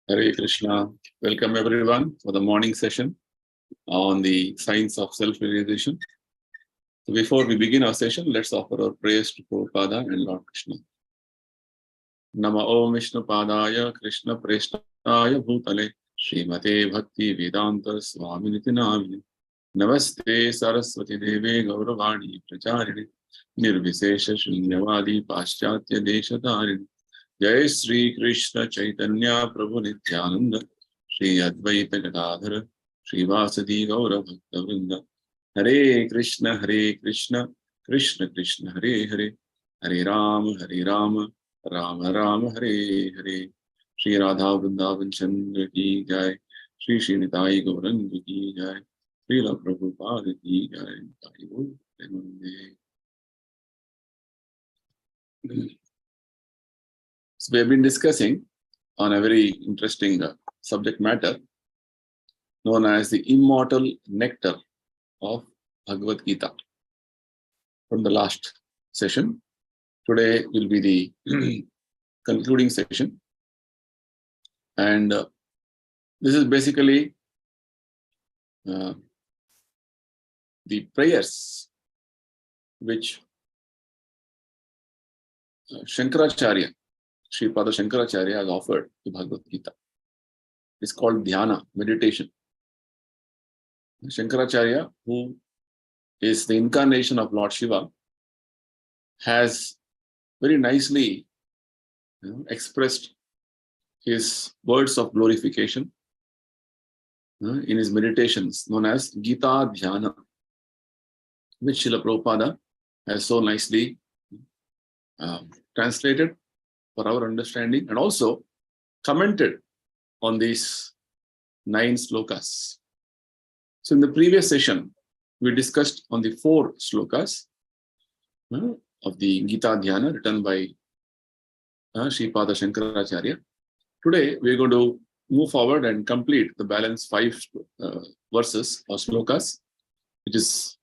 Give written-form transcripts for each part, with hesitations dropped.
Hare Krishna. Welcome everyone for the morning session on the science of self-realization. So before we begin our session, let's offer our prayers to Prabhupada and Lord Krishna. Nama Om Vishnu Padaya Krishna Preshtaya Bhutale Srimate Bhaktivedanta Swami Prabhupada. Namaste Saraswati Deve Gauravani Pracharini Nirvisesha Shunyavadi Paschatya Deshatharini. Jai Sri Krishna Chaitanya Prabhu Nityananda Sri Advaita Gadadhara Sri Vasadi Gaura Bhakta-vrinda. Hare Krishna Krishna Krishna Hare Hare Hare Rama Rama Rama Hare Hare. Sri Radha Vrindavan Chandrodaya Ki Jai. Sri Srinithai Gauranga Ki Jai. Srila Prabhupada Ki Jai. So we have been discussing on a very interesting subject matter known as the immortal nectar of Bhagavad Gita from the last session. Today will be the concluding session, and this is basically the prayers which Shankaracharya, Sripada Shankaracharya has offered to Bhagavad Gita. It's called dhyana, meditation. Shankaracharya, who is the incarnation of Lord Shiva, has very nicely expressed his words of glorification in his meditations known as Gita Dhyana, which Srila Prabhupada has so nicely translated for our understanding and also commented on these 9 slokas. So in the previous session, we discussed on the 4 slokas of the Gita Dhyana written by Sripada Shankaracharya. Today, we are going to move forward and complete the balance 5 verses or slokas, which is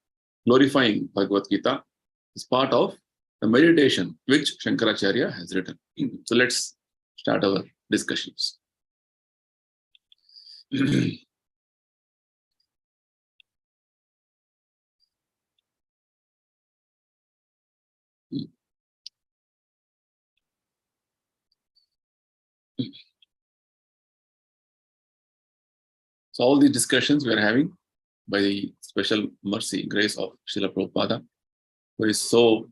glorifying Bhagavad Gita as part of the meditation which Shankaracharya has written. So let's start our discussions. So all these discussions we are having by the special mercy, grace of Srila Prabhupada, who is so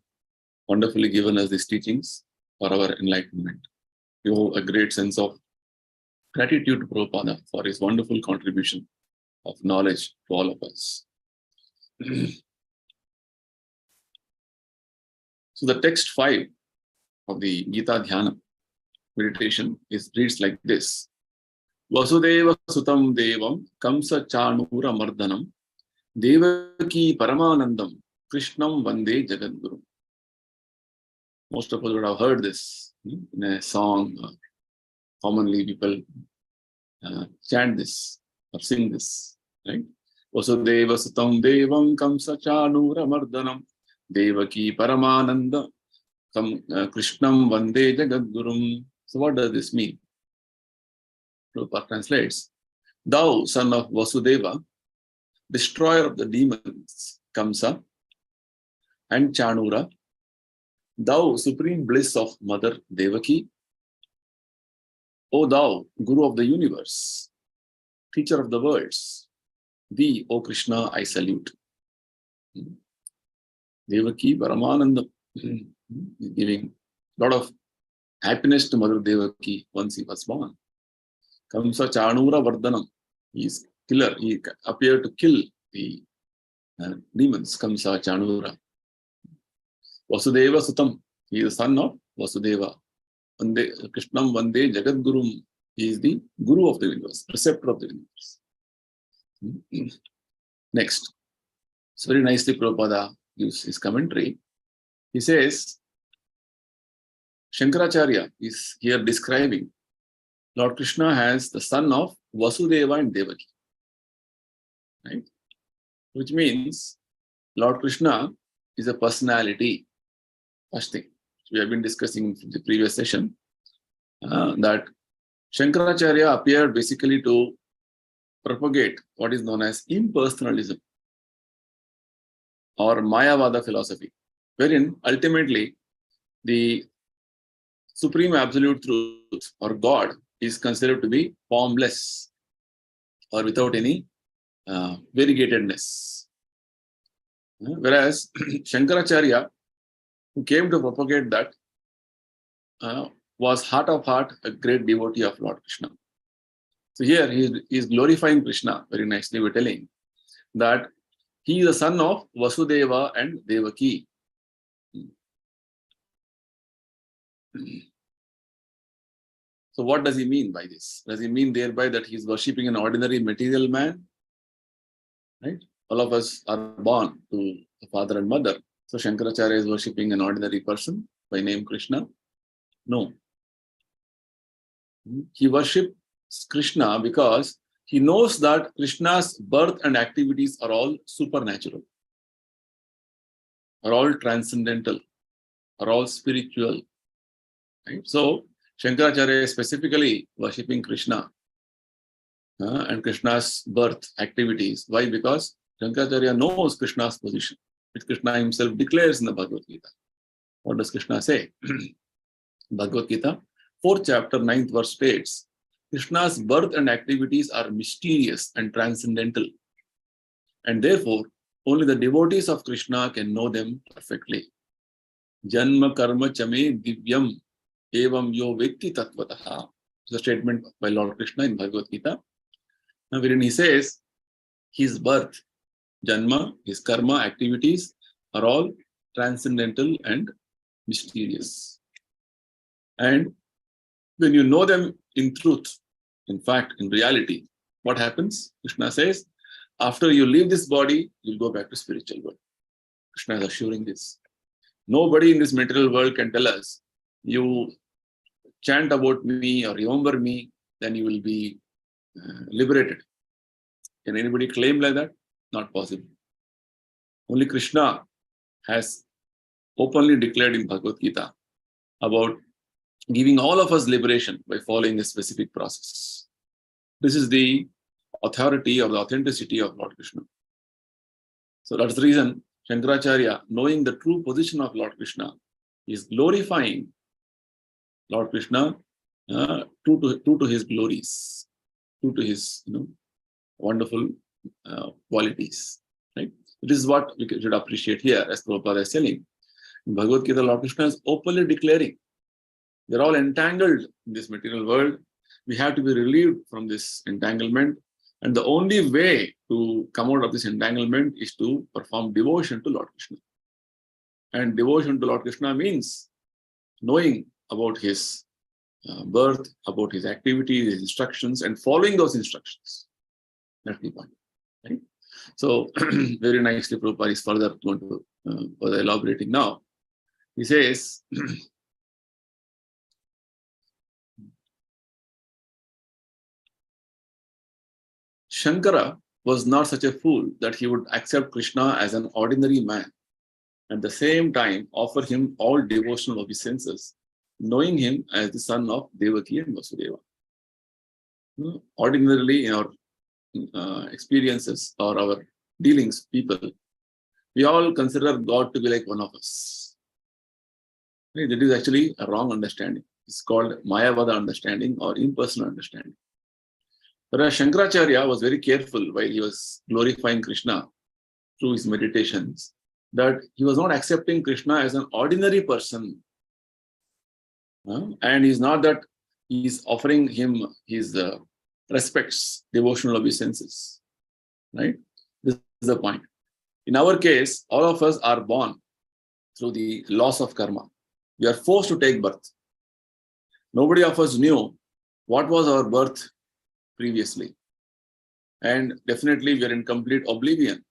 wonderfully given us these teachings for our enlightenment. We owe a great sense of gratitude to Prabhupada for his wonderful contribution of knowledge to all of us. So the text 5 of the Gita Dhyana meditation reads like this. Vasudeva Sutam Devam Kamsa Chanura Mardanam Devaki Paramanandam Krishnam Vande Jagadguru. Most of us would have heard this in a song. Commonly people chant this or sing this, right? Vasudeva Sutam Devam Kamsa Chanura Mardanam Devaki Paramananda Krishnam Vande Jagadgurum. So what does this mean? Prabhupada translates, thou son of Vasudeva, destroyer of the demons, Kamsa and Chanura, thou supreme bliss of Mother Devaki, O thou Guru of the universe, teacher of the worlds, thee, O Krishna, I salute. Devaki Paramananda, giving a lot of happiness to Mother Devaki once he was born. Kamsa Chanura Vardhanam, he is killer, he appeared to kill the demons, Kamsa Chanura. Vasudeva Sutam, he is the son of Vasudeva. Krishnam Vande Jagadgurum, he is the Guru of the universe, preceptor of the universe. Next, it's very nicely Prabhupada gives his commentary. He says, Shankaracharya is here describing Lord Krishna as the son of Vasudeva and Devaki, right? Which means Lord Krishna is a personality. First thing, we have been discussing in the previous session that Shankaracharya appeared basically to propagate what is known as impersonalism or Mayavada philosophy, wherein ultimately the supreme absolute truth or God is considered to be formless or without any variegatedness. Whereas Shankaracharya, who came to propagate that, was heart of heart a great devotee of Lord Krishna. So here he is glorifying Krishna very nicely by telling that he is the son of Vasudeva and Devaki. So what does he mean by this? Does he mean thereby that he is worshipping an ordinary material man? Right? All of us are born to a father and mother. So Shankaracharya is worshipping an ordinary person by name Krishna? No. He worships Krishna because he knows that Krishna's birth and activities are all supernatural, are all transcendental, are all spiritual. Right? So Shankaracharya is specifically worshipping Krishna and Krishna's birth activities. Why? Because Shankaracharya knows Krishna's position, which Krishna himself declares in the Bhagavad Gita. What does Krishna say? Bhagavad Gita, 4th chapter, 9th verse states, Krishna's birth and activities are mysterious and transcendental. And therefore, only the devotees of Krishna can know them perfectly. Janma karma chame divyam evam yo vetti tattvataha. It's a statement by Lord Krishna in Bhagavad Gita, wherein he says his birth, janma, his karma, activities are all transcendental and mysterious. And when you know them in truth, in fact, in reality, what happens? Krishna says, after you leave this body, you'll go back to spiritual world. Krishna is assuring this. Nobody in this material world can tell us, you chant about me or remember me, then you will be liberated. Can anybody claim like that? Not possible. Only Krishna has openly declared in Bhagavad Gita about giving all of us liberation by following a specific process. This is the authority or the authenticity of Lord Krishna. So that's the reason Shankaracharya, knowing the true position of Lord Krishna, is glorifying Lord Krishna true to his glories, true to his wonderful qualities. Right? This is what we should appreciate here, as Prabhupada is telling. In Bhagavad Gita, Lord Krishna is openly declaring we're all entangled in this material world. We have to be relieved from this entanglement. And the only way to come out of this entanglement is to perform devotion to Lord Krishna. And devotion to Lord Krishna means knowing about his birth, about his activities, his instructions, and following those instructions. That's the point. Right? So, very nicely, Prabhupada is further going to further elaborating now. He says, Shankara was not such a fool that he would accept Krishna as an ordinary man, at the same time offer him all devotional obeisances, knowing him as the son of Devaki and Vasudeva. Ordinarily, in our experiences or our dealings, people, we all consider God to be like one of us. That is actually a wrong understanding. It's called Mayavada understanding or impersonal understanding. Whereas Shankaracharya was very careful while he was glorifying Krishna through his meditations, that he was not accepting Krishna as an ordinary person. And he's not that he's offering him his respects, devotional obeisances. Right? This is the point. In our case, all of us are born through the loss of karma. We are forced to take birth. Nobody of us knew what was our birth previously. And definitely we are in complete oblivion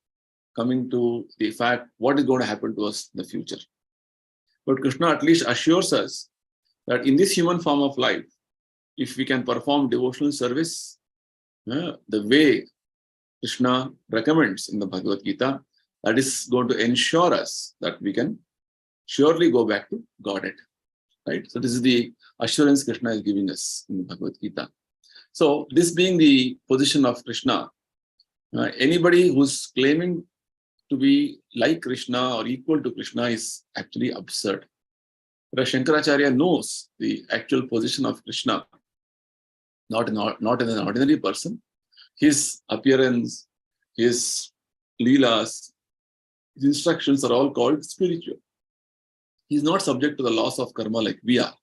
coming to the fact what is going to happen to us in the future. But Krishna at least assures us that in this human form of life, if we can perform devotional service the way Krishna recommends in the Bhagavad Gita, that is going to ensure us that we can surely go back to Godhead. Right? So this is the assurance Krishna is giving us in Bhagavad Gita. So this being the position of Krishna, anybody who's claiming to be like Krishna or equal to Krishna is actually absurd. But Shankaracharya knows the actual position of Krishna, not in an ordinary person. His appearance, his leelas, his instructions are all called spiritual. He is not subject to the laws of karma like we are.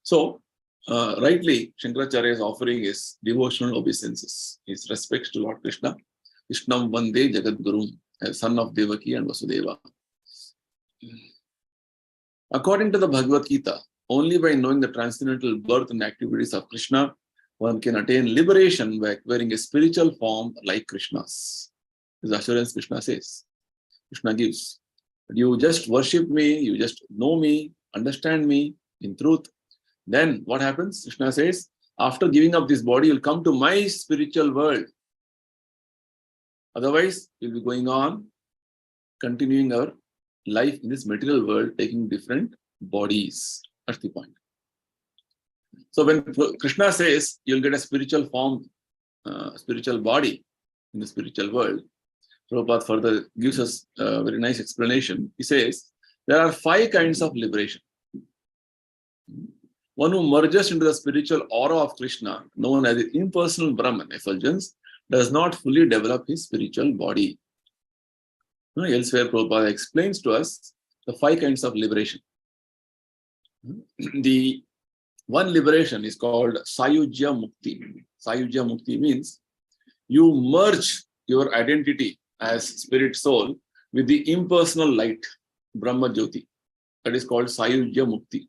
So, rightly, Shankaracharya's offering is devotional obeisances. His respects to Lord Krishna, Krishnam Vande Jagadgurum, as son of Devaki and Vasudeva. According to the Bhagavad Gita, only by knowing the transcendental birth and activities of Krishna, one can attain liberation by acquiring a spiritual form like Krishna's. This assurance Krishna says. Krishna gives. You just worship me, you just know me, understand me in truth. Then what happens? Krishna says, after giving up this body, you'll come to my spiritual world. Otherwise, we'll be going on, continuing our life in this material world, taking different bodies. That's the point. So when Krishna says you'll get a spiritual form, spiritual body in the spiritual world, Prabhupada further gives us a very nice explanation. He says there are 5 kinds of liberation. One who merges into the spiritual aura of Krishna, known as the impersonal Brahman effulgence, does not fully develop his spiritual body. Elsewhere, Prabhupada explains to us the 5 kinds of liberation. The one liberation is called Sayujya Mukti. Sayujya Mukti means you merge your identity as spirit soul with the impersonal light, Brahma Jyoti. That is called Sayujya Mukti,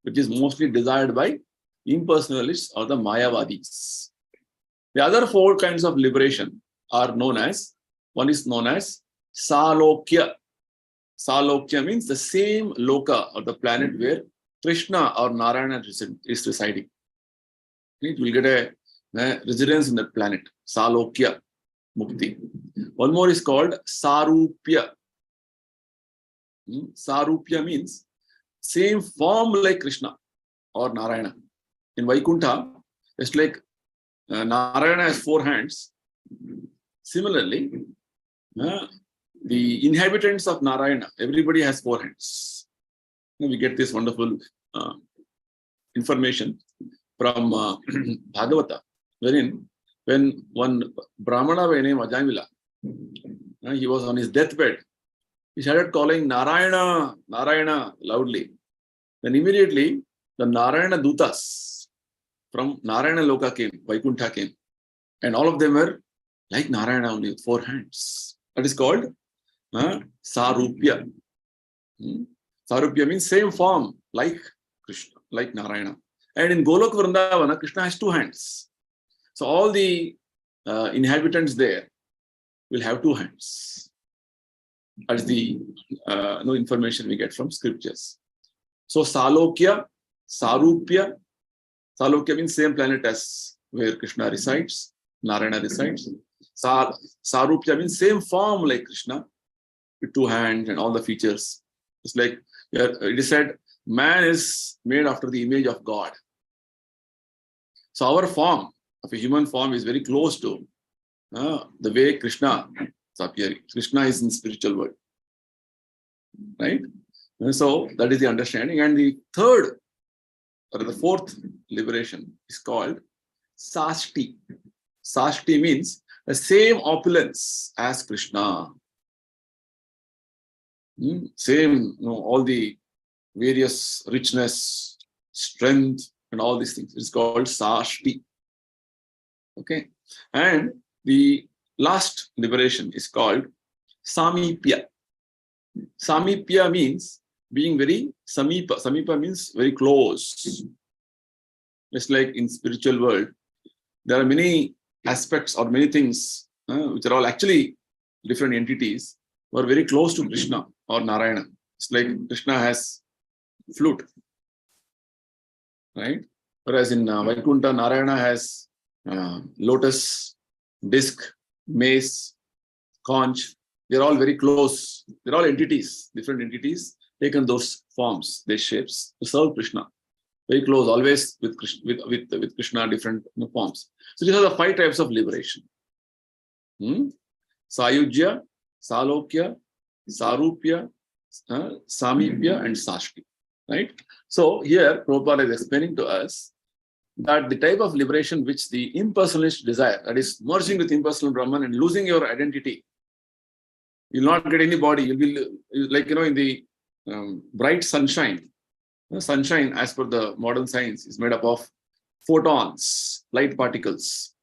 which is mostly desired by impersonalists or the Mayavadis. The other 4 kinds of liberation are known as, one is known as Salokya. Salokya means the same loka or the planet where Krishna or Narayana is residing. It will get a residence in that planet. Salokya Mukti. One more is called Sarupya. Sarupya means same form like Krishna or Narayana. In Vaikuntha, it's like Narayana has 4 hands. Similarly, the inhabitants of Narayana, everybody has 4 hands. We get this wonderful information from Bhagavata, wherein when one Brahmana by name Ajamila, he was on his deathbed, he started calling Narayana, Narayana loudly. Then immediately the Narayana Dutas from Narayana Loka came, Vaikuntha came, and all of them were like Narayana only with 4 hands. That is called Sarupya. Sarupya means same form like Krishna, like Narayana. And in Golok Vrindavana, Krishna has 2 hands. So all the inhabitants there will have 2 hands. That is the information we get from scriptures. So Salokya, Sarupya. Salokya means same planet as where Krishna resides, Narayana resides. Sarupya means same form like Krishna with 2 hands and all the features. It's like it is said, man is made after the image of God. So our form of a human form is very close to the way Krishna is appearing. Krishna is in spiritual world. Right? And so that is the understanding. And the 4th liberation is called Sashti. Sashti means the same opulence as Krishna. Same, all the various richness, strength, and all these things. It's called Sashti. Okay. And the last liberation is called Samipya. Samipya means being very Samipa. Samipa means very close. Just like in spiritual world, there are many aspects or many things which are all actually different entities who are very close to Krishna or Narayana. It's like Krishna has flute, right? Whereas in Vaikuntha, Narayana has lotus, disc, mace, conch. They're all very close. They're all entities, different entities taken those forms, these shapes to serve Krishna. Very close, always with Krishna, with Krishna, different forms. So these are the 5 types of liberation. Sayujya, Salokya, Sarupya, Samipya, and Sashti. Right? So here, Prabhupada is explaining to us that the type of liberation which the impersonalist desire, that is merging with impersonal Brahman and losing your identity, you'll not get any body. You'll be like, in the bright sunshine. Sunshine, as per the modern science, is made up of photons, light particles,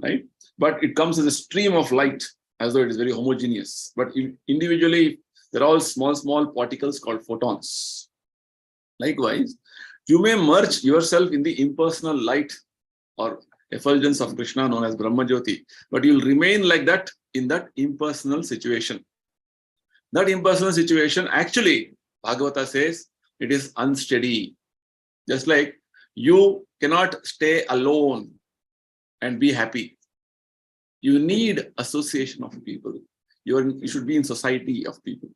right? But it comes as a stream of light, as though it is very homogeneous. But individually, they're all small particles called photons. Likewise, you may merge yourself in the impersonal light or effulgence of Krishna known as Brahma Jyoti, but you'll remain like that in that impersonal situation. That impersonal situation, actually, Bhagavata says, it is unsteady. Just like you cannot stay alone and be happy. You need association of people. You should be in society of people.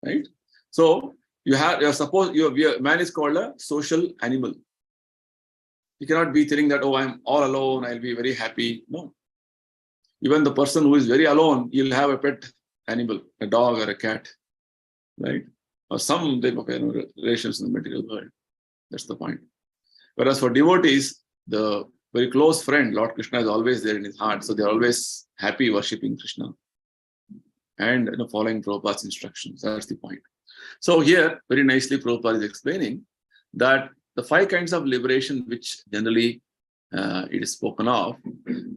Right? So man is called a social animal. You cannot be thinking that, oh, I'm all alone, I'll be very happy. No. Even the person who is very alone, he'll have a pet animal, a dog or a cat. Right? Or some type of relations in the material world. That's the point. Whereas for devotees, the very close friend, Lord Krishna, is always there in his heart. So they're always happy worshipping Krishna and following Prabhupada's instructions. That's the point. So here, very nicely, Prabhupada is explaining that the 5 kinds of liberation which generally it is spoken of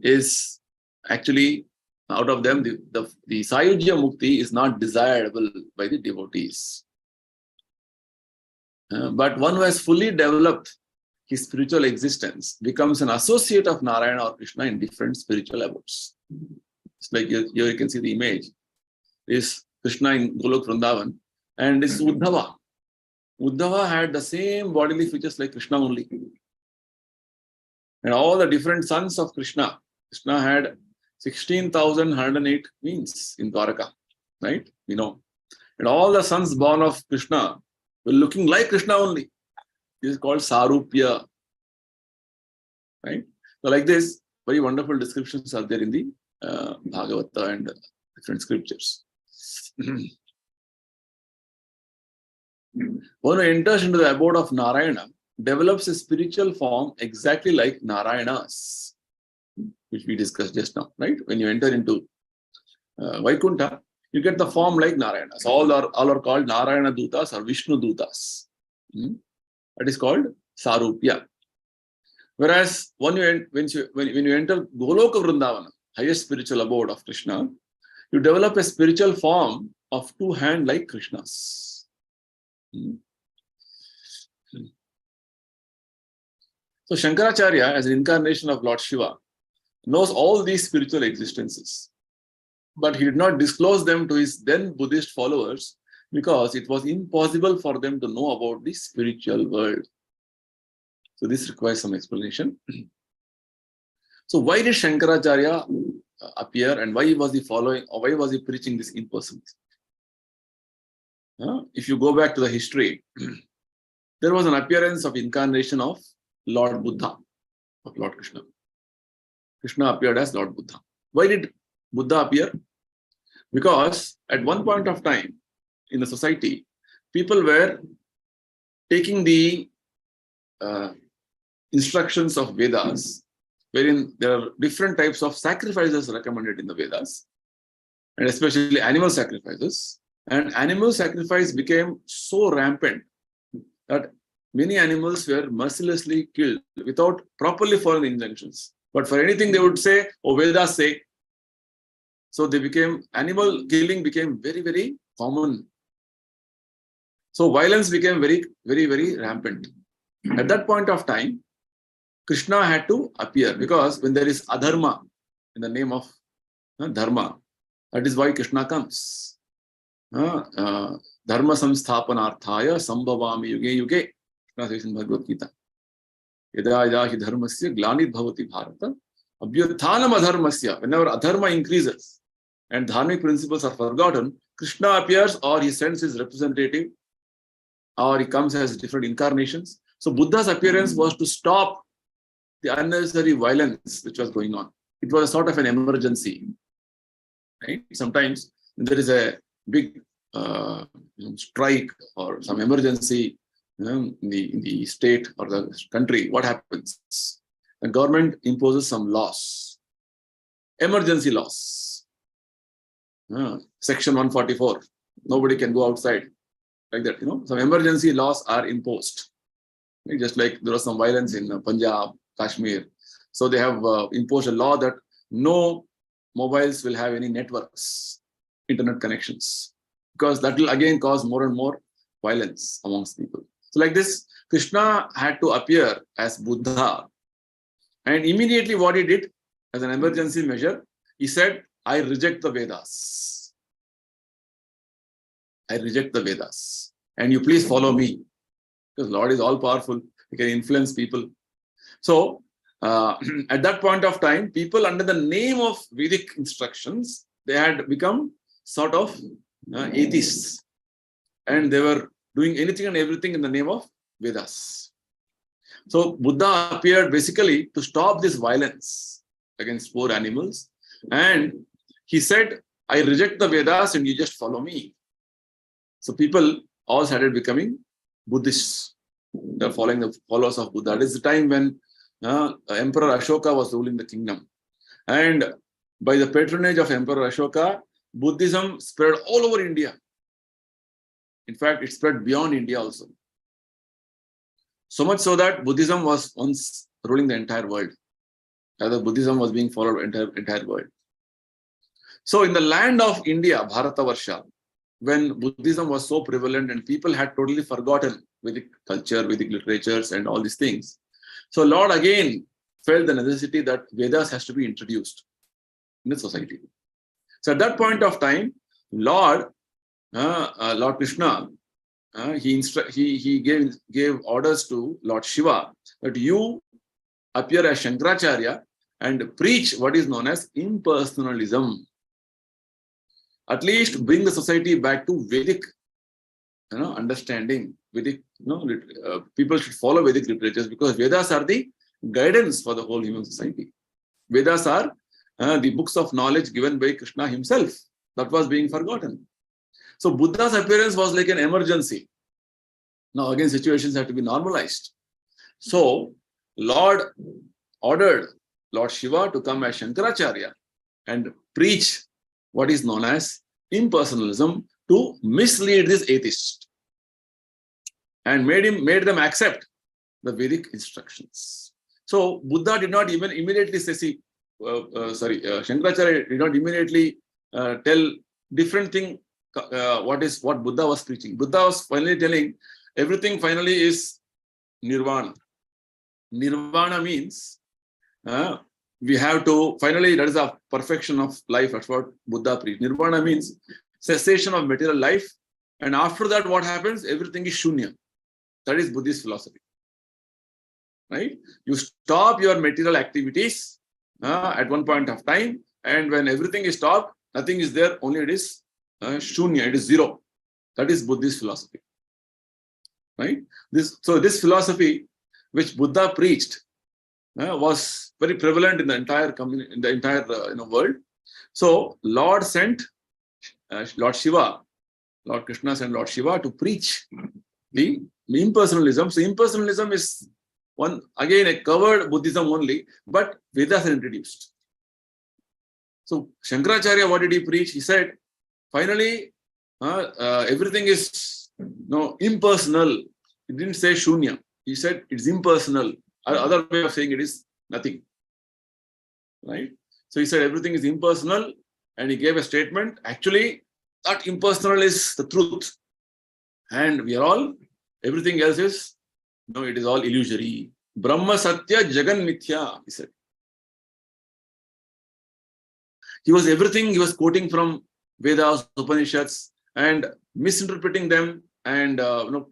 is actually, out of them, the Sayujya Mukti is not desirable by the devotees. But one who has fully developed his spiritual existence becomes an associate of Narayana or Krishna in different spiritual abodes. It's like here you can see the image. Is Krishna in Golok Vrindavan, and this Uddhava. Uddhava had the same bodily features like Krishna only. And all the different sons of Krishna had 16,108 queens in Dwaraka, right? And all the sons born of Krishna were looking like Krishna only. This is called Sarupya. Right? So like this, very wonderful descriptions are there in the Bhagavata and different scriptures. One who enters into the abode of Narayana develops a spiritual form exactly like Narayana's, which we discussed just now, right? When you enter into Vaikuntha, you get the form like Narayana. So all are called Narayana Dutas or Vishnu Dutas. That is called Sarupya. Whereas when you enter Goloka Vrindavana, highest spiritual abode of Krishna, you develop a spiritual form of 2 hands like Krishna's. So Shankaracharya, as an incarnation of Lord Shiva, knows all these spiritual existences, but he did not disclose them to his then Buddhist followers because it was impossible for them to know about the spiritual world. So this requires some explanation. So why did Shankaracharya appear, and why was he following, or why was he preaching this impersonalism? If you go back to the history, there was an appearance of incarnation of Lord Buddha, of Lord Krishna. Krishna appeared as Lord Buddha. Why did Buddha appear? Because at one point of time in the society, people were taking the instructions of Vedas, wherein there are different types of sacrifices recommended in the Vedas, and especially animal sacrifices. And animal sacrifice became so rampant that many animals were mercilessly killed without properly following the injunctions. But for anything they would say, oh, Vedas say. So animal killing became very, very common. So violence became very, very, very rampant. At that point of time, Krishna had to appear, because when there is adharma in the name of dharma, that is why Krishna comes. Dharma samsthapanarthaya sambhavami yuge yuge. Krishna says in Bhagavad Gita. Yada yada hi dharmasya glanit bhavati bharata abhyuthanam adharmasya. Whenever adharma increases and dharmic principles are forgotten, Krishna appears, or he sends his representative, or he comes as different incarnations. So Buddha's appearance was to stop the unnecessary violence which was going on. It was a sort of an emergency. Right? Sometimes when there is a big strike or some emergency in the state or the country, what happens? The government imposes some laws, emergency laws. Section 144, nobody can go outside, like that. Some emergency laws are imposed. Right? Just like there was some violence in Punjab, Kashmir. So they have imposed a law that no mobiles will have any networks, internet connections, because that will again cause more and more violence amongst people. So like this, Krishna had to appear as Buddha. And immediately what he did as an emergency measure, he said, I reject the Vedas. I reject the Vedas. And you please follow me. Because Lord is all powerful. He can influence people. So at that point of time, people under the name of Vedic instructions, they had become sort of atheists. And they were doing anything and everything in the name of Vedas. So Buddha appeared basically to stop this violence against poor animals. And he said, I reject the Vedas and you just follow me. So people all started becoming Buddhists. They're following the followers of Buddha. It is the time when Emperor Ashoka was ruling the kingdom. And by the patronage of Emperor Ashoka, Buddhism spread all over India. In fact, it spread beyond India also. So much so that Buddhism was once ruling the entire world. Rather, Buddhism was being followed entire world. So in the land of India, Bharatavarsha, when Buddhism was so prevalent and people had totally forgotten Vedic culture, Vedic literatures and all these things. So Lord again felt the necessity that Vedas has to be introduced in the society. So at that point of time, Lord Krishna, he gave orders to Lord Shiva that you appear as Shankaracharya and preach what is known as impersonalism. At least bring the society back to Vedic understanding. Vedic, people should follow Vedic literatures because Vedas are the guidance for the whole human society. Vedas are the books of knowledge given by Krishna himself that was being forgotten. So Buddha's appearance was like an emergency. Now again, situations have to be normalized. So Lord ordered Lord Shiva to come as Shankaracharya and preach what is known as impersonalism to mislead this atheist and made them accept the Vedic instructions. So Buddha did not even immediately say, Shankaracharya did not immediately tell different thing what Buddha was preaching. Buddha was finally telling everything finally is nirvana. Nirvana means we have to, finally, that is a perfection of life. That's what Buddha preached. Nirvana means cessation of material life. And after that, what happens? Everything is shunya. That is Buddhist philosophy. Right? You stop your material activities at one point of time. And when everything is stopped, nothing is there. Only it is shunya. It is zero. That is Buddhist philosophy. Right? This philosophy which Buddha preached was very prevalent in the entire community, in the entire world. So Lord sent Lord Shiva, Lord Krishna sent Lord Shiva to preach the impersonalism. So impersonalism is again a covered Buddhism only, but Vedas are introduced. So Shankaracharya, what did he preach? He said, finally, everything is impersonal. He didn't say shunya. He said it's impersonal. Other way of saying it is nothing. Right? So he said everything is impersonal and he gave a statement. Actually, that impersonal is the truth. And we are all, everything else is, it is all illusory. Brahma Satya Jagan Mithya, he said. He was quoting from Vedas, Upanishads and misinterpreting them and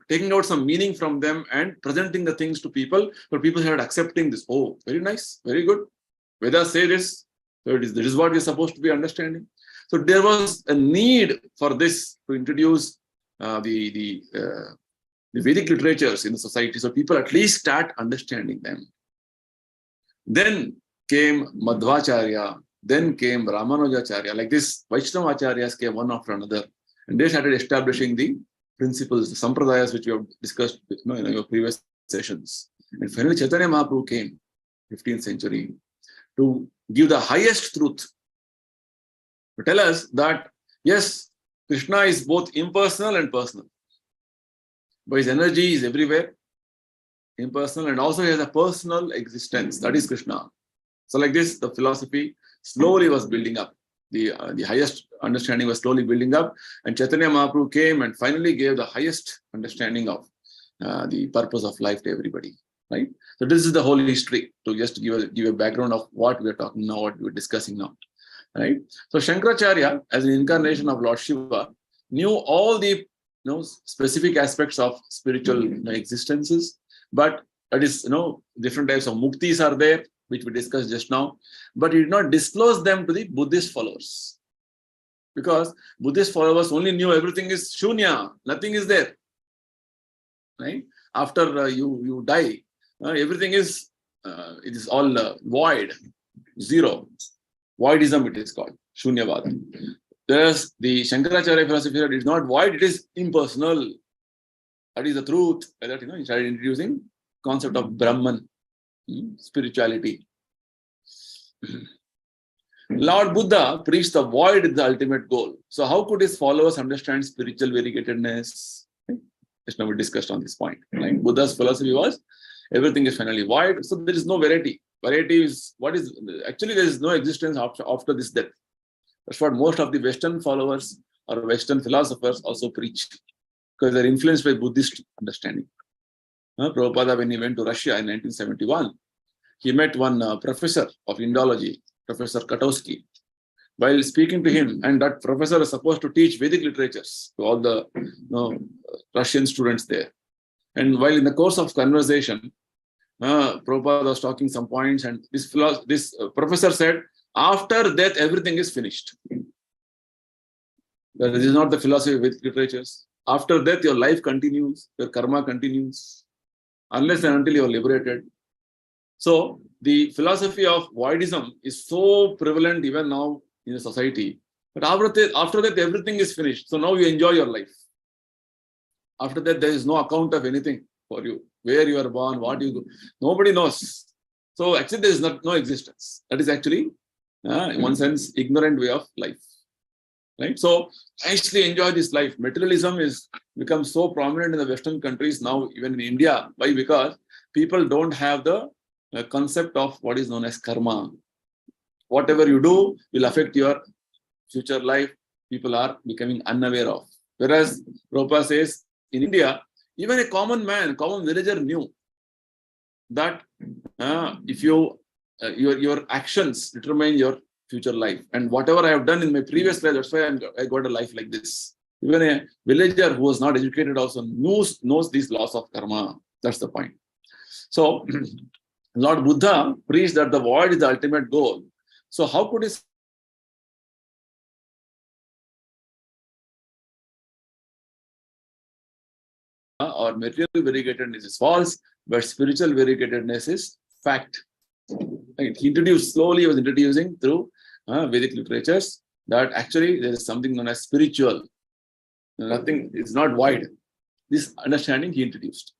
taking out some meaning from them and presenting the things to people, but people started accepting this. Oh, very nice, very good. Vedas say this, so this is what we're supposed to be understanding. So there was a need for this to introduce the Vedic literatures in the society, so people at least start understanding them. Then came Madhvacharya, then came Ramanujacharya. Like this, Vaishnava Acharyas came one after another, and they started establishing the principles, the sampradayas, which we have discussed in your previous sessions. And finally, Chaitanya Mahaprabhu came, 15th century, to give the highest truth, to tell us that yes, Krishna is both impersonal and personal. But his energy is everywhere, impersonal, and also he has a personal existence. That is Krishna. So like this, the philosophy slowly was building up. The highest understanding was slowly building up, and Chaitanya Mahaprabhu came and finally gave the highest understanding of the purpose of life to everybody. Right? So this is the whole history, to just give a background of what we are talking now, what we are discussing now. Right? So Shankaracharya, as an incarnation of Lord Shiva, knew all the specific aspects of spiritual existences, but that is, different types of muktis are there, which we discussed just now, but he did not disclose them to the Buddhist followers, because Buddhist followers only knew everything is shunya, nothing is there. Right? After you die, everything is it is all void, zero. Voidism it is called, shunyavada. Whereas the Shankaracharya philosophy, it is not void, it is impersonal. That is the truth. Like that, he started introducing concept of Brahman, spirituality. Lord Buddha preached the void is the ultimate goal. So how could his followers understand spiritual variegatedness? Just now we discussed on this point. Like Buddha's philosophy was everything is finally void, so there is no variety. Variety is actually there is no existence after this death. That's what most of the Western followers or Western philosophers also preach, because they're influenced by Buddhist understanding. Prabhupada, when he went to Russia in 1971, he met one professor of Indology, Professor Katowski. While speaking to him, and that professor is supposed to teach Vedic literatures to all the Russian students there. And while in the course of conversation, Prabhupada was talking some points, and this professor said, after death, everything is finished. That is not the philosophy of Vedic literatures. After death, your life continues, your karma continues, unless and until you are liberated. So the philosophy of voidism is so prevalent even now in the society. But after that, everything is finished. So now you enjoy your life. After that, there is no account of anything for you. Where you are born, what you do. Nobody knows. So actually, there is no existence. That is actually, in one sense, ignorant way of life. Right? So actually enjoy this life. Materialism is become so prominent in the Western countries now, even in India. Why? Because people don't have the concept of what is known as karma. Whatever you do will affect your future life. People are becoming unaware of. Whereas Prabhupada says, in India, even a common man, common villager knew that if your actions determine your future life, and whatever I have done in my previous life, that's why I got a life like this. Even a villager who was not educated also knows these laws of karma. That's the point. So Lord Buddha preached that the void is the ultimate goal. So how could his or material variegatedness is false, but spiritual variegatedness is fact. Right? He was introducing through Vedic literatures that actually there is something known as spiritual. Nothing is not void. This understanding he introduced.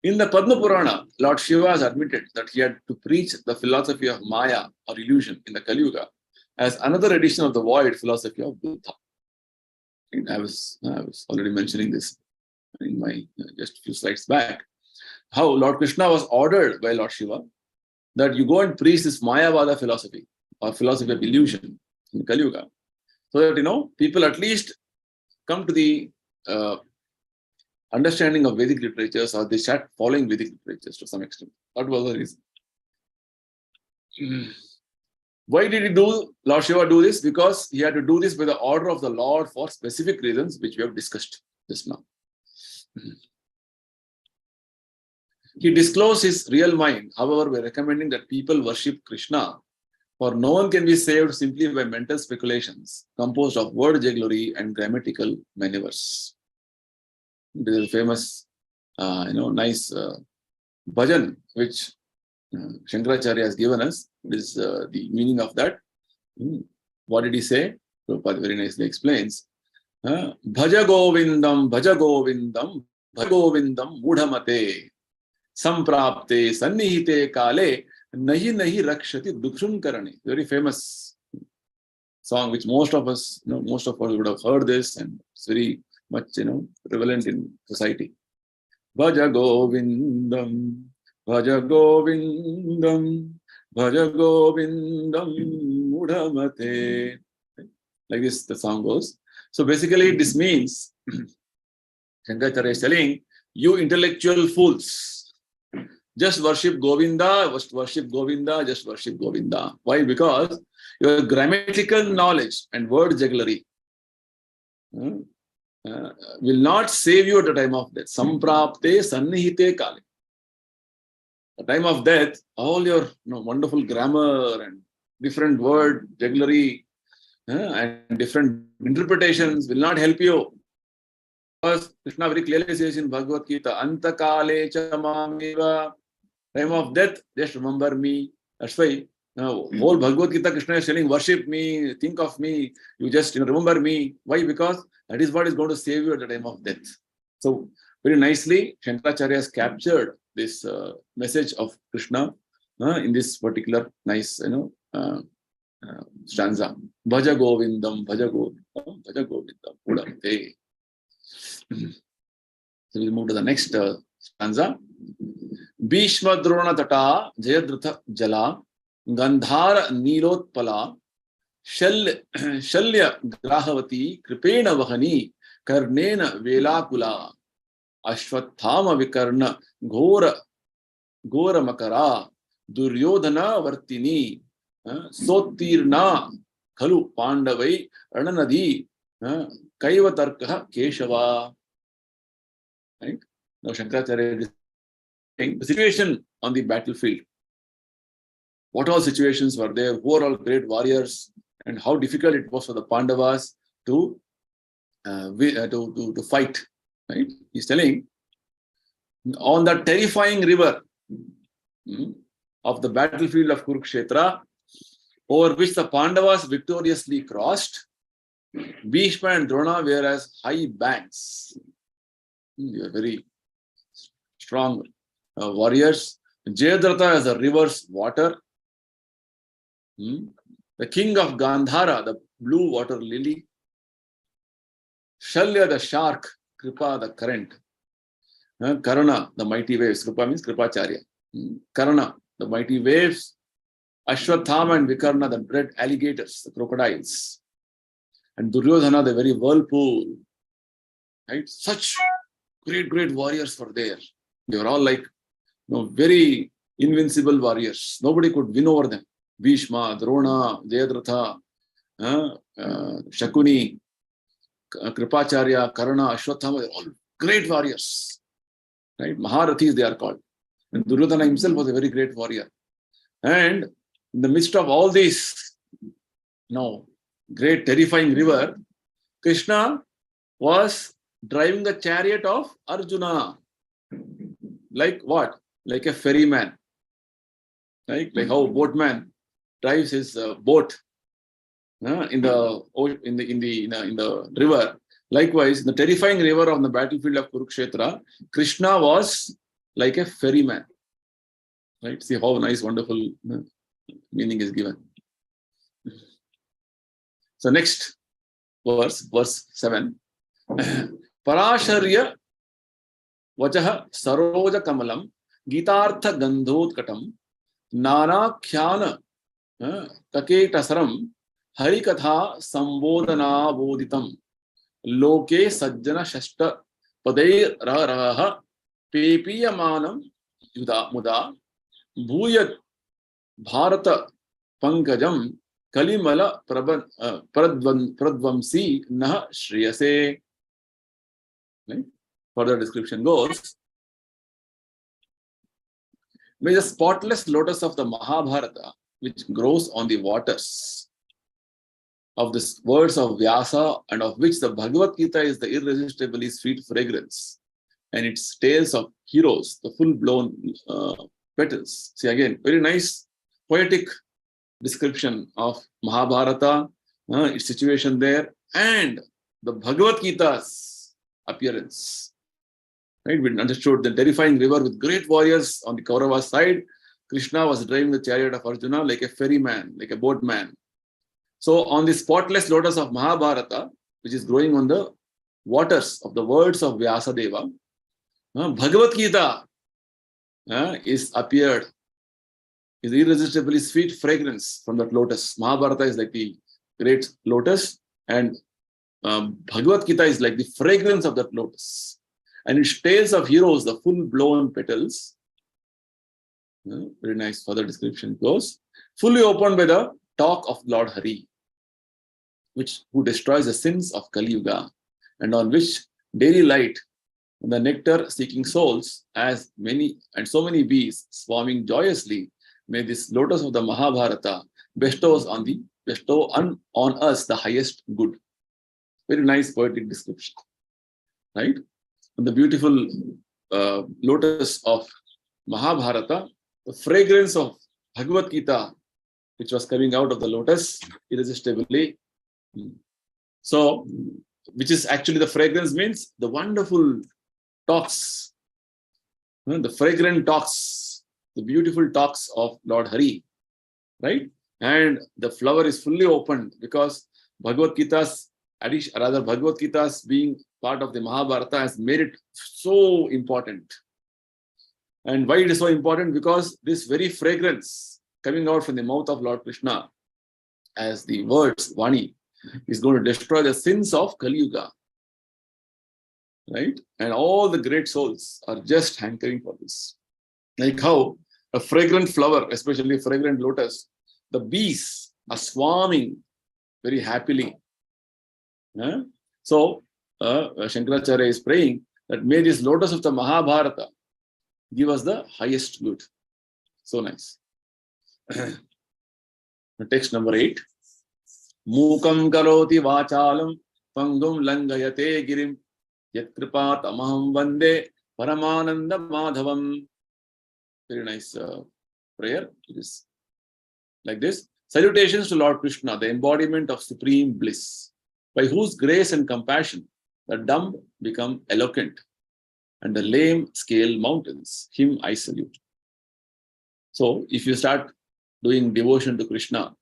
In the Padma Purana, Lord Shiva has admitted that he had to preach the philosophy of Maya or illusion in the Kali Yuga as another edition of the void philosophy of Buddha. And I was already mentioning this in my just a few slides back. How Lord Krishna was ordered by Lord Shiva that you go and preach this Mayavada philosophy or philosophy of illusion in Kali Yuga, so that people at least come to the understanding of Vedic literatures, or they start following Vedic literatures to some extent. That was the reason. Why did Lord Shiva do this? Because he had to do this by the order of the Lord for specific reasons, which we have discussed just now. He disclosed his real mind, however, by recommending that people worship Krishna For no one can be saved simply by mental speculations composed of word jugglery and grammatical maneuvers. This is a famous, nice bhajan which Shankaracharya has given us. This is the meaning of that. What did he say? Prabhupada very nicely explains. Bhaja Govindam, Bhaja Govindam, Bhaja Govindam, Mudhamate, Samprapte, Sannihite Kale, Nahi Nahi Rakshati Dukshun Karani. Very famous song which most of us would have heard this, and it's very much prevalent in society. Bhaja Govindam, Bhaja Govindam, Bhaja Govindam, Mudhamate. Like this, the song goes. So basically, this means Shankaracharya is telling you intellectual fools, just worship Govinda, just worship Govinda, just worship Govinda. Why? Because your grammatical knowledge and word jugglery will not save you at the time of death. Samprapte sannihite kale. At the time of death, all your wonderful grammar and different word jugglery and different interpretations will not help you. Because Krishna very clearly says in Bhagavad Gita, Antakale cha mameva. Time of death, just remember me. That's why whole Bhagavad Gita, Krishna is telling, worship me, think of me, you just remember me. Why? Because that is what is going to save you at the time of death. So very nicely, Shankaracharya has captured this message of Krishna in this particular nice stanza. Bhaja Govindam, Bhaja Govindam, Bhaja Govindam, Udamte. So we'll move to the next stanza. Bhishma Drona Tata Jayadratha Jala Gandhara Nilotpala Shalya Grahavati Kripena Vahani Karnena Velakula Ashwathama Vikarna Gora Makara Duryodhana Vartini Sotirna Kalu Pandavai Rananadi Kaivatarkaha Keshava. Right? Now Shankaracharya is saying the situation on the battlefield. What all situations were there? Who are all great warriors, and how difficult it was for the Pandavas to fight. Right? He's telling on the terrifying river of the battlefield of Kurukshetra, over which the Pandavas victoriously crossed, Bhishma and Drona were as high banks. They are very strong warriors. Jayadratha as the river's water. The king of Gandhara, the blue water lily. Shalya, the shark. Kripa, the current. Karana, the mighty waves. Kripa means Kripacharya. Karana, the mighty waves. Ashwathama and Vikarna, the red alligators, the crocodiles. And Duryodhana, the very whirlpool. Right? Such great warriors were there. They were all like very invincible warriors. Nobody could win over them. Bhishma, Drona, Jayadratha, Shakuni, Kripacharya, Karna, Ashwathama, they're all great warriors. Right? Maharathis they are called. And Duryodhana himself was a very great warrior. And in the midst of all this, great terrifying river, Krishna was driving the chariot of Arjuna. Like what? Like a ferryman. Right? Like how a boatman drives his boat in the river. Likewise, in the terrifying river on the battlefield of Kurukshetra, Krishna was like a ferryman. Right? See how nice, wonderful meaning is given. So next verse 7. Parasharya Vachaha Saroja Kamalam Gitartha Gandhotkatam Nana Khyana Kaketasaram Harikatha Sambodhana Voditam Loke Sajjana Shashta Paday Raha Pepiyamanam Yuda Muda Bhuyat Bharata Pankajam Kalimala Pradvamsi Nah Shriyase. Right? Further description goes, may the spotless lotus of the Mahabharata which grows on the waters of the words of Vyasa, and of which the Bhagavad Gita is the irresistibly sweet fragrance, and its tales of heroes, the full-blown petals. See again, very nice poetic description of Mahabharata, its situation there, and the Bhagavad Gita's appearance. Right? We understood the terrifying river with great warriors on the Kaurava side. Krishna was driving the chariot of Arjuna like a ferryman, like a boatman. So on the spotless lotus of Mahabharata, which is growing on the waters of the words of Vyasadeva, Bhagavad Gita is appeared, is irresistibly sweet fragrance from that lotus. Mahabharata is like the great lotus, and Bhagavad Gita is like the fragrance of that lotus. And its tales of heroes, the full-blown petals. Very nice further description goes. Fully opened by the talk of Lord Hari, who destroys the sins of Kali Yuga, and on which daily light, the nectar seeking souls, as many and so many bees swarming joyously, may this lotus of the Mahabharata bestow on us the highest good. Very nice poetic description, right? And the beautiful lotus of Mahabharata, the fragrance of Bhagavad Gita, which was coming out of the lotus irresistibly. So, which is actually the fragrance means the wonderful talks, the fragrant talks, the beautiful talks of Lord Hari, right? And the flower is fully opened because Bhagavad Gita's being part of the Mahabharata has made it so important. And why it is so important? Because this very fragrance coming out from the mouth of Lord Krishna as the words, Vani, is going to destroy the sins of Kali Yuga. Right? And all the great souls are just hankering for this. Like how a fragrant flower, especially a fragrant lotus, the bees are swarming very happily. So, Shankaracharya is praying that may this lotus of the Mahabharata give us the highest good. So nice. Text number 8. Mukam karoti vachalam pangum langayate girim yat kripat amaham vande paramananda madhavam. Very nice prayer. It is like this. Salutations to Lord Krishna, the embodiment of supreme bliss, by whose grace and compassion the dumb become eloquent and the lame scale mountains. Him I salute. So, if you start doing devotion to Krishna,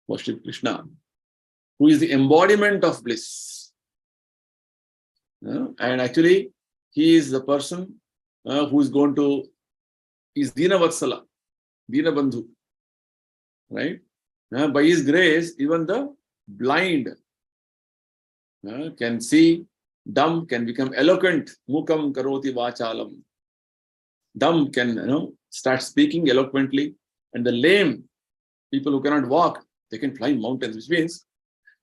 worship Krishna, who is the embodiment of bliss, and actually he is the person who is going to, is Dina Vatsala, Dina Bandhu, right? By his grace, even the blind can see, dumb can become eloquent. Mukam karoti vachalam. Dumb can start speaking eloquently, and the lame, people who cannot walk, they can climb mountains, which means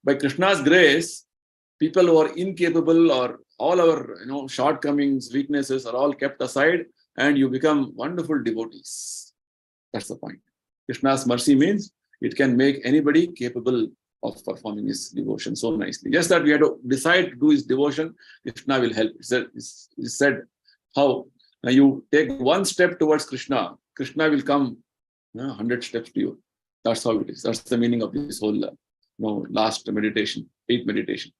by Krishna's grace, people who are incapable or all our shortcomings, weaknesses are all kept aside, and you become wonderful devotees. That's the point. Krishna's mercy means it can make anybody capable of performing his devotion so nicely. Just that we have to decide to do his devotion, Krishna will help. It's said how you take one step towards Krishna, Krishna will come 100 steps to you. That's how it is. That's the meaning of this whole last meditation, 8th meditation.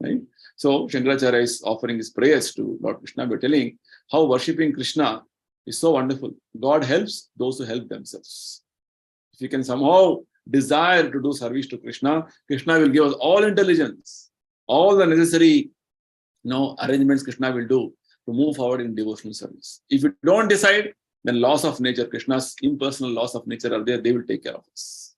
Right? So Shankaracharya is offering his prayers to Lord Krishna by telling how worshipping Krishna is so wonderful. God helps those who help themselves. If you can somehow desire to do service to Krishna, Krishna will give us all intelligence, all the necessary arrangements Krishna will do to move forward in devotional service. If you don't decide, then laws of nature, Krishna's impersonal laws of nature are there, they will take care of us.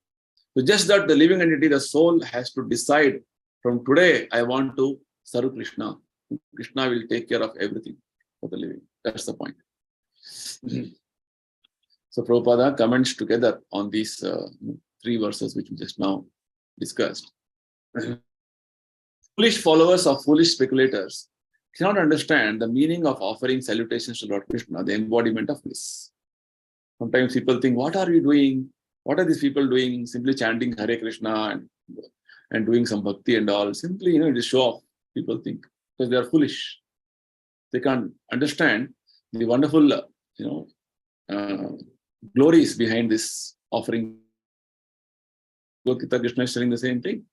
So just that the living entity, the soul, has to decide from today, I want to serve Krishna. Krishna will take care of everything for the living. That's the point. So Prabhupada comments together on these 3 verses which we just now discussed. Foolish followers of foolish speculators cannot understand the meaning of offering salutations to Lord Krishna, the embodiment of bliss. Sometimes people think, what are you doing? What are these people doing? Simply chanting Hare Krishna and doing some bhakti and all. Simply, it is show off, people think, because they are foolish. They can't understand the wonderful, glories behind this offering. Bhagavad Krishna is telling the same thing.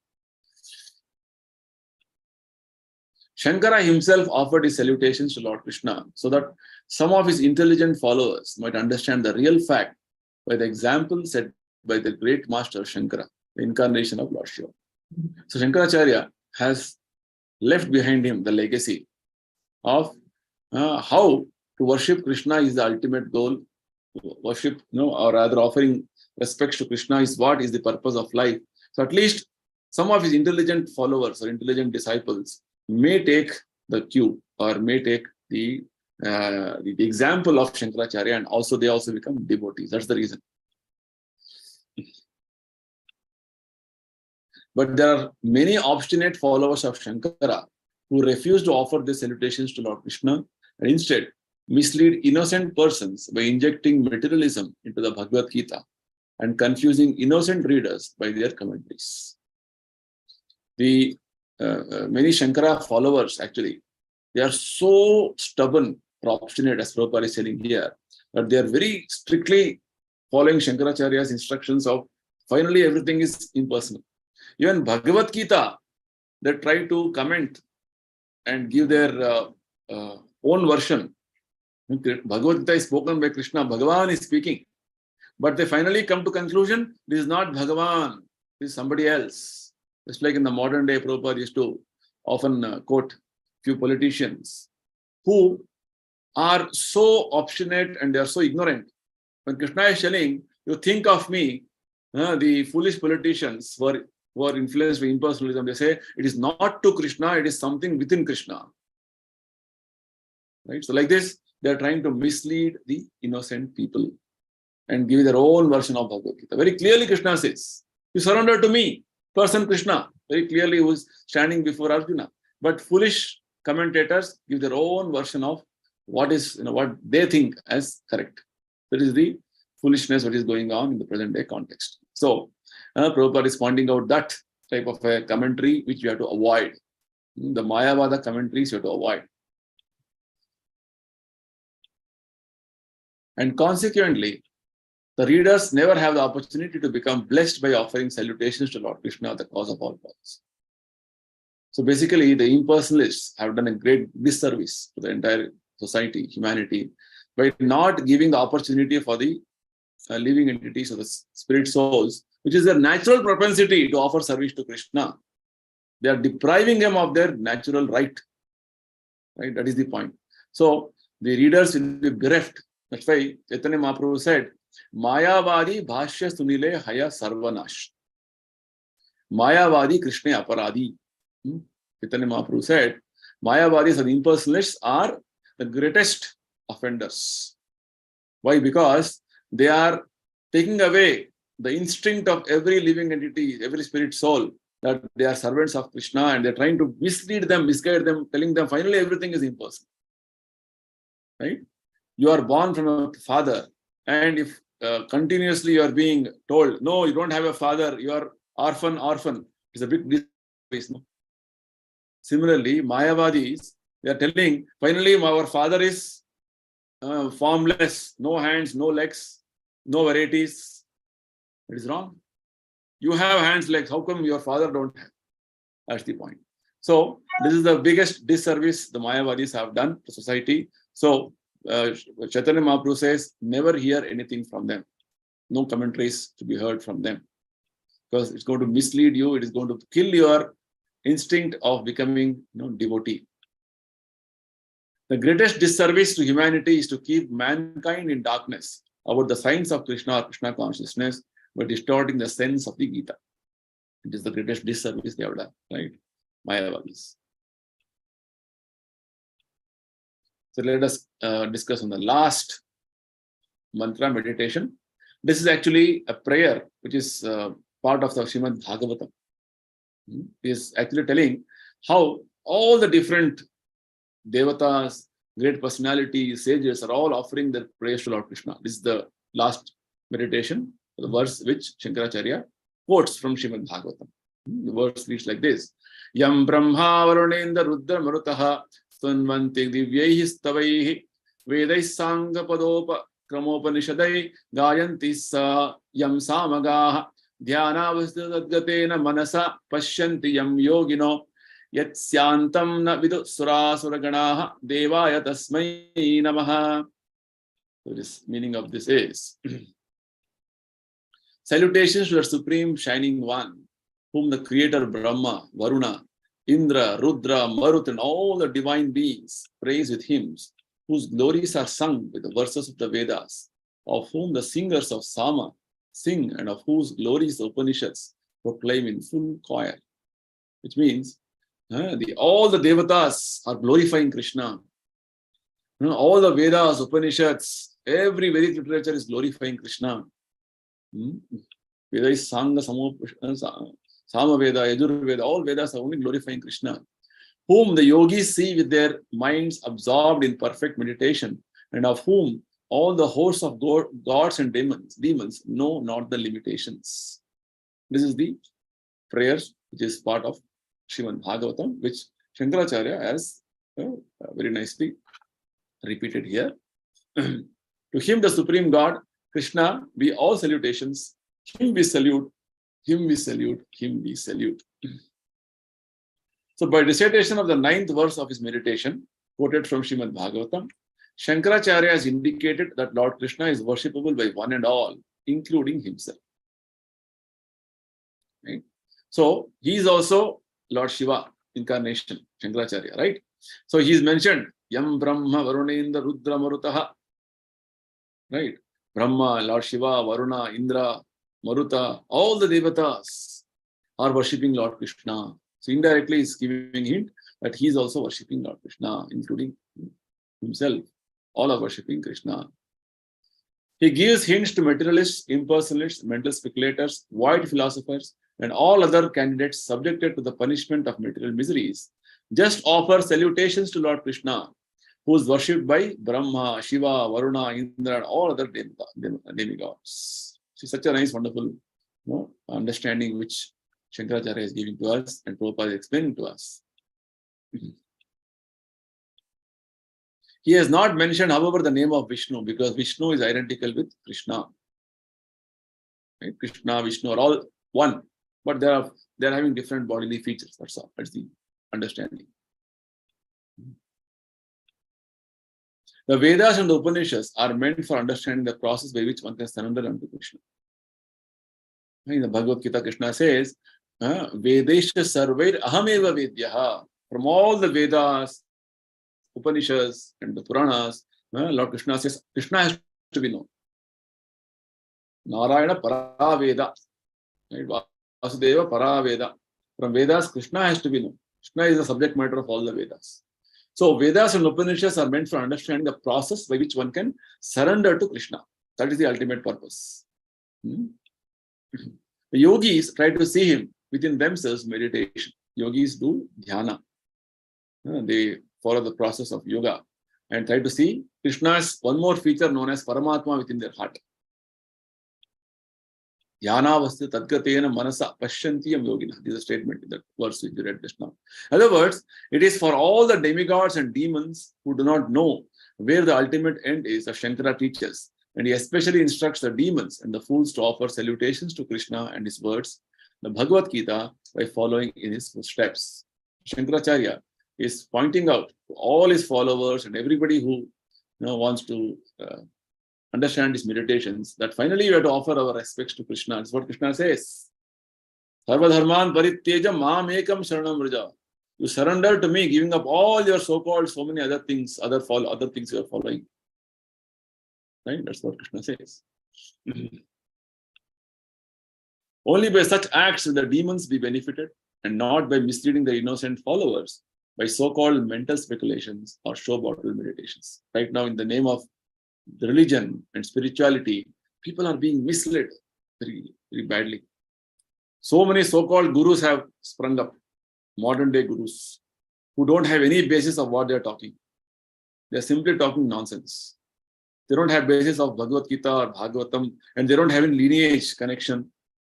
Shankara himself offered his salutations to Lord Krishna so that some of his intelligent followers might understand the real fact by the example set by the great master Shankara, the incarnation of Lord Shiva. So Shankaracharya has left behind him the legacy of how to worship Krishna is the ultimate goal. Worship, or rather offering respects to Krishna is what is the purpose of life. So at least some of his intelligent followers or intelligent disciples may take the cue or may take the example of Shankaracharya, and they also become devotees. That's the reason. But there are many obstinate followers of Shankara who refuse to offer their salutations to Lord Krishna and instead mislead innocent persons by injecting materialism into the Bhagavad Gita and confusing innocent readers by their commentaries. The many Shankara followers, actually, they are so stubborn or obstinate, as Prabhupada is telling here, that they are very strictly following Shankaracharya's instructions of finally everything is impersonal. Even Bhagavad Gita, they try to comment and give their own version. Bhagavad Gita is spoken by Krishna, Bhagavan is speaking. But they finally come to conclusion, this is not Bhagavan, this is somebody else. Just like in the modern day, Prabhupada used to often quote few politicians who are so obstinate and they are so ignorant. When Krishna is telling, you think of me, the foolish politicians who are influenced by impersonalism, they say, it is not to Krishna, it is something within Krishna. Right? So like this, they are trying to mislead the innocent people and give their own version of Bhagavad Gita. Very clearly Krishna says, you surrender to me, person Krishna, very clearly who is standing before Arjuna. But foolish commentators give their own version of what is, what they think as correct. That is the foolishness that is going on in the present day context. So, Prabhupada is pointing out that type of a commentary which you have to avoid. The Mayavada commentaries you have to avoid. And consequently, the readers never have the opportunity to become blessed by offering salutations to Lord Krishna, the cause of all causes. So basically, the impersonalists have done a great disservice to the entire society, humanity, by not giving the opportunity for the living entities or the spirit souls, which is their natural propensity to offer service to Krishna. They are depriving them of their natural right. Right? That is the point. So the readers will be bereft. That's why Chaitanya Mahaprabhu said, Mayavadi Bhashya Sunile Haya Sarvanash. Mayavadi Krishna Aparadi. Chaitanya Mahaprabhu said, Mayavadis and impersonalists are the greatest offenders. Why? Because they are taking away the instinct of every living entity, every spirit soul, that they are servants of Krishna, and they're trying to mislead them, misguide them, telling them finally everything is impersonal. Right? You are born from a father, and if continuously you are being told, no, you don't have a father, you are orphan, it's a big disgrace. No? Similarly, Mayavadis, they are telling, finally our father is formless, no hands, no legs, no varieties. It is wrong. You have hands, legs, how come your father don't have? That's the point. So this is the biggest disservice the Mayavadis have done to society. So Chaitanya Mahaprabhu says, never hear anything from them. No commentaries to be heard from them. Because it's going to mislead you, it is going to kill your instinct of becoming devotee. The greatest disservice to humanity is to keep mankind in darkness about the science of Krishna or Krishna consciousness by distorting the sense of the Gita. It is the greatest disservice they have done, right? Mayavadis. So let us discuss on the last mantra meditation. This is actually a prayer which is part of the Srimad Bhagavatam. It is actually telling how all the different devatas, great personalities, sages are all offering their praise to Lord Krishna. This is the last meditation. The verse which Shankaracharya quotes from Srimad Bhagavatam. The verse reads like this: Yam Brahma Varunendra Rudra Marutaha Stunvanti Divyaihi Stavaihi Vedai Sangha Padopa Kramopanishadai Gayanti Sa Yam Samagaha Dhyana Vastudatgatena Manasa Pashyanti Yam Yogino Yatsyantam Na Vidu Surasuraganaha Devaya Tasmai Namaha. So this meaning of this is salutations to the Supreme Shining One, whom the Creator Brahma, Varuna, Indra, Rudra, Marut, and all the divine beings praise with hymns, whose glories are sung with the verses of the Vedas, of whom the singers of Sama sing, and of whose glories the Upanishads proclaim in full choir. Which means all the Devatas are glorifying Krishna. All the Vedas, Upanishads, every Vedic literature is glorifying Krishna. Veda is Sangha, Sama Veda, Yajur Veda, all Vedas are only glorifying Krishna, whom the yogis see with their minds absorbed in perfect meditation, and of whom all the hosts of gods and demons know not the limitations. This is the prayers which is part of Srimad Bhagavatam, which Shankaracharya has very nicely repeated here. To him, the Supreme God, Krishna, be all salutations. Him we salute, him we salute, him we salute. So by recitation of the 9th verse of his meditation, quoted from Srimad Bhagavatam, Shankaracharya has indicated that Lord Krishna is worshipable by one and all, including himself. Right? So he is also Lord Shiva incarnation, Shankaracharya, right? So he is mentioned, Yam Brahma Varunendra Rudra Marutaha. Right? Brahma, Lord Shiva, Varuna, Indra, Maruta, all the Devatas are worshipping Lord Krishna. So indirectly is giving hint that he is also worshipping Lord Krishna, including himself. All are worshipping Krishna. He gives hints to materialists, impersonalists, mental speculators, void philosophers, and all other candidates subjected to the punishment of material miseries. Just offer salutations to Lord Krishna, who is worshipped by Brahma, Shiva, Varuna, Indra, and all other demigods. It's such a nice, wonderful understanding which Shankaracharya is giving to us and Prabhupada is explaining to us. He has not mentioned, however, the name of Vishnu, because Vishnu is identical with Krishna. Right? Krishna, Vishnu are all one, but they are having different bodily features. That's all. That's the understanding. The Vedas and the Upanishads are meant for understanding the process by which one can surrender unto Krishna. In the Bhagavad Gita, Krishna says, Vedesha sarvair ahameva vedyaha. From all the Vedas, Upanishads, and the Puranas, Lord Krishna says, Krishna has to be known. Narayana Paraveda. Right? Vasudeva Paraveda. From Vedas, Krishna has to be known. Krishna is the subject matter of all the Vedas. So Vedas and Upanishads are meant for understanding the process by which one can surrender to Krishna. That is the ultimate purpose. The yogis try to see him within themselves meditation. Yogis do dhyana. They follow the process of yoga and try to see Krishna's one more feature known as Paramatma within their heart. Dhyana vastu tadgatena manasa pashyantiyam yogina. This is a statement in that verse which you read just now. In other words, it is for all the demigods and demons who do not know where the ultimate end is, as Shankara teaches. And he especially instructs the demons and the fools to offer salutations to Krishna and his words, the Bhagavad Gita, by following in his footsteps. Shankaracharya is pointing out to all his followers and everybody who wants to understand his meditations, that finally we have to offer our respects to Krishna. That's what Krishna says. Sarva dharman parityeja mam ekam sharanam vraja. You surrender to me, giving up all your so-called so many other things, other things you are following. Right? That's what Krishna says. Only by such acts will the demons be benefited, and not by misleading the innocent followers by so-called mental speculations or show bottle meditations. Right now, in the name of the religion and spirituality, people are being misled very, very badly. So many so-called gurus have sprung up, modern day gurus, who don't have any basis of what they are talking. They are simply talking nonsense. They don't have basis of Bhagavad Gita or Bhagavatam, and they don't have any lineage connection.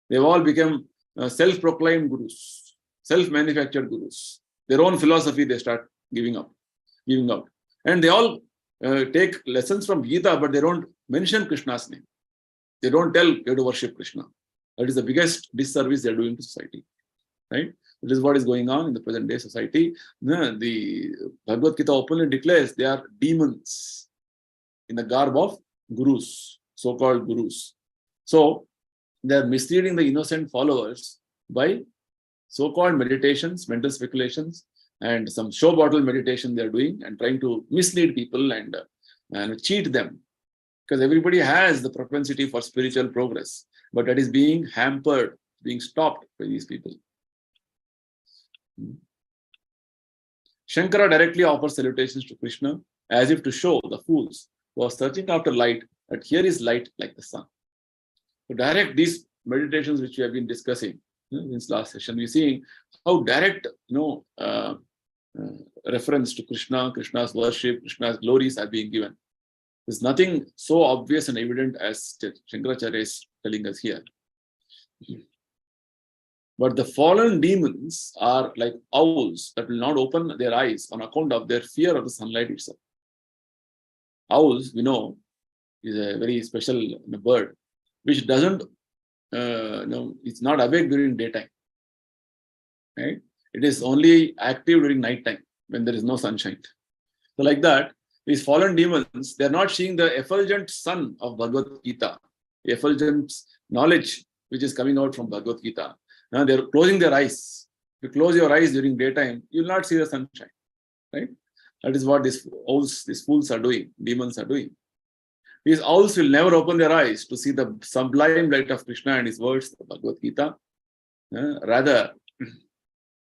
They've all become self-proclaimed gurus, self-manufactured gurus. Their own philosophy they start giving out. And they all take lessons from Gita, but they don't mention Krishna's name. They don't tell you to worship Krishna. That is the biggest disservice they're doing to society. Right? This is what is going on in the present day society. The Bhagavad Gita openly declares they are demons in the garb of gurus, so-called gurus. So they are misleading the innocent followers by so-called meditations, mental speculations, and some show bottle meditation they are doing and trying to mislead people and cheat them. Because everybody has the propensity for spiritual progress, but that is being hampered, being stopped by these people. Shankara directly offers salutations to Krishna as if to show the fools who are searching after light that here is light like the sun. So direct these meditations which we have been discussing in this last session, we're seeing how direct reference to Krishna, Krishna's worship, Krishna's glories are being given. There's nothing so obvious and evident as Shankaracharya is telling us here. But the fallen demons are like owls that will not open their eyes on account of their fear of the sunlight itself. Owls, we know, is a very special bird which doesn't, it's not awake during daytime. Right? It is only active during nighttime when there is no sunshine. So like that, these fallen demons, they are not seeing the effulgent sun of Bhagavad Gita, the effulgent knowledge which is coming out from Bhagavad Gita. Now they are closing their eyes. If you close your eyes during daytime, you will not see the sunshine. Right? That is what these owls, these fools are doing, demons are doing. These owls will never open their eyes to see the sublime light of Krishna and his words, the Bhagavad Gita. Rather,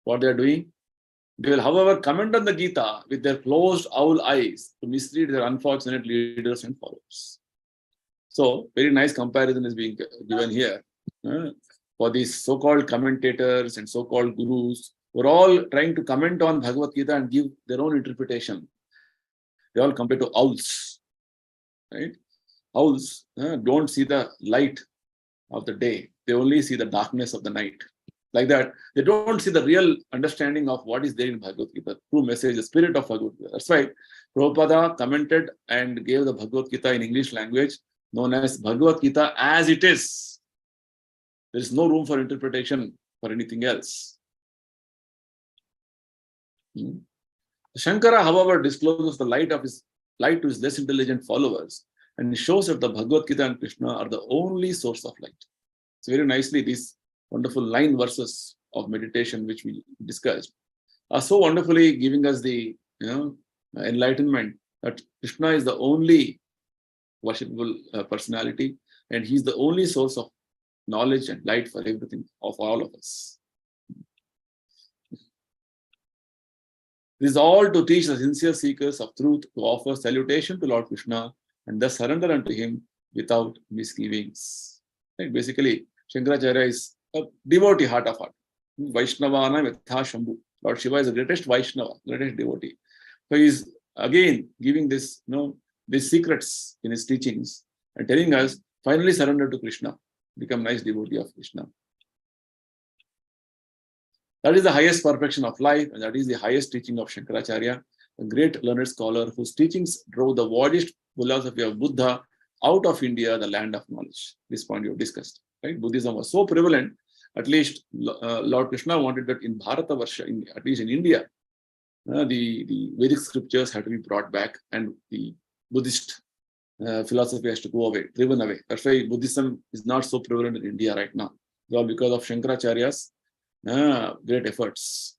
what they are doing, they will, however, comment on the Gita with their closed owl eyes to mislead their unfortunate leaders and followers. So, very nice comparison is being given here. For these so-called commentators and so-called gurus, who are all trying to comment on Bhagavad Gita and give their own interpretation. They all compare to owls. Right? Owls don't see the light of the day. They only see the darkness of the night. Like that, they don't see the real understanding of what is there in Bhagavad Gita, true message, the spirit of Bhagavad Gita. That's why Prabhupada commented and gave the Bhagavad Gita in English language, known as Bhagavad Gita as it is. There is no room for interpretation for anything else. Shankara, however, discloses the light to his less intelligent followers and shows that the Bhagavad Gita and Krishna are the only source of light. So very nicely, these wonderful 9 verses of meditation which we discussed are so wonderfully giving us the enlightenment that Krishna is the only worshipable personality, and he is the only source of knowledge and light for everything of all of us. This is all to teach the sincere seekers of truth to offer salutation to Lord Krishna and thus surrender unto him without misgivings. Right? Basically, Shankaracharya is a devotee heart of heart. Vaishnavana Vetha Shambhu. Lord Shiva is the greatest Vaishnava, greatest devotee. So he is again giving this, these secrets in his teachings and telling us, finally surrender to Krishna. Become nice devotee of Krishna. That is the highest perfection of life, and that is the highest teaching of Shankaracharya, a great learned scholar whose teachings drove the widest philosophy of Buddha out of India, the land of knowledge. This point you have discussed. Right? Buddhism was so prevalent, at least Lord Krishna wanted that in Bharatavarsha, at least in India, the Vedic scriptures had to be brought back and the Buddhist philosophy has to go away, driven away. That's why Buddhism is not so prevalent in India right now. It's all because of Shankaracharya's great efforts.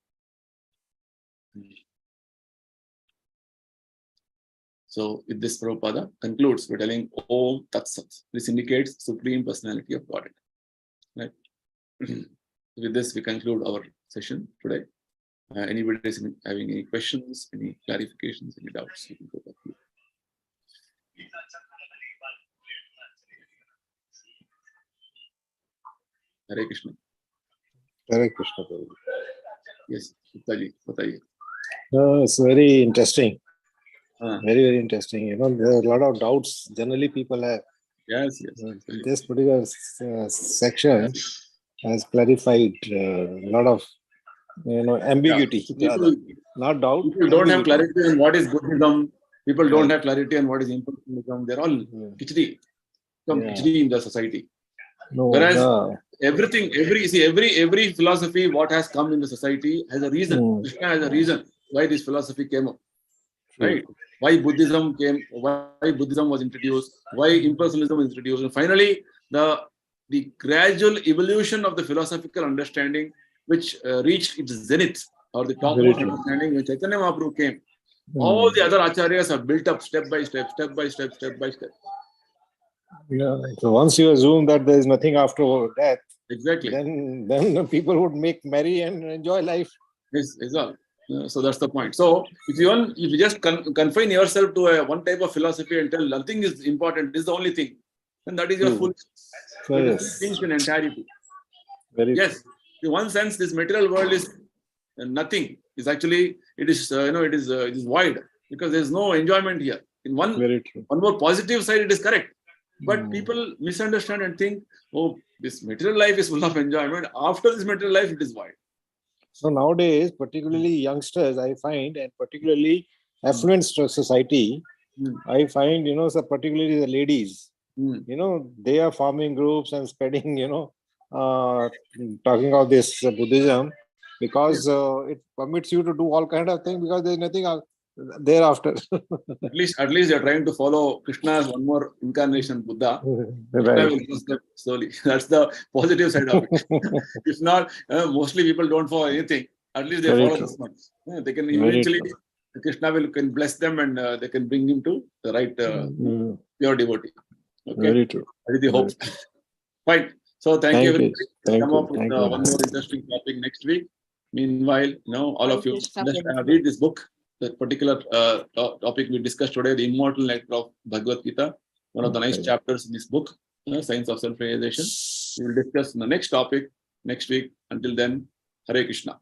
So with this, Prabhupada concludes by telling Om Tat Sat. This indicates Supreme Personality of Godhead. Right? With this, we conclude our session today. Anybody is having any questions, any clarifications, any doubts? You can go back to. Hare Krishna. Hare Krishna. Yes, Bhutaji, Bhutaji. It's very interesting. Very, very interesting. There are a lot of doubts generally people have. Yes. This particular section has clarified a lot of ambiguity. So people, Not doubt. people don't have ambiguity. clarity on what is Buddhism. People don't have clarity on what is impersonalism. They're all khichdi, khichdi in the society. No, Whereas every philosophy what has come in the society has a reason. Krishna has a reason why this philosophy came up, right? Why Buddhism came, why Buddhism was introduced, why impersonalism was introduced, and finally the gradual evolution of the philosophical understanding, which reached its zenith or the topmost understanding when Chaitanya Mahaprabhu came. All the other acharyas are built up step by step. Yeah. So once you assume that there is nothing after death, exactly, then people would make merry and enjoy life. Yes, exactly. So that's the point. So if you just confine yourself to one type of philosophy and tell nothing is important, this is the only thing, then that is your full things in entirety. Yes, in one sense, this material world is nothing. Is actually it is it is void because there is no enjoyment here. In one more positive side, it is correct. But people misunderstand and think, oh, this material life is full of enjoyment. After this material life, it is void. So nowadays, particularly youngsters, I find, and particularly affluent society, I find, so particularly the ladies, they are forming groups and spreading, talking of this Buddhism, because it permits you to do all kind of things because there's nothing thereafter. at least they're trying to follow Krishna's one more incarnation, Buddha. Krishna will use them slowly. That's the positive side of it. If not, mostly people don't follow anything. At least they follow this one. They can eventually, Krishna can bless them and they can bring him to the right pure devotee. Okay? Very true. That is the hope. Fine. So thank you everybody. Come up with one more interesting topic next week. Meanwhile, all of you read this book. That particular topic we discussed today, the immortal nectar of Bhagavad Gita, one of the nice chapters in this book, Science of Self-Realization. We will discuss the next topic next week. Until then, Hare Krishna.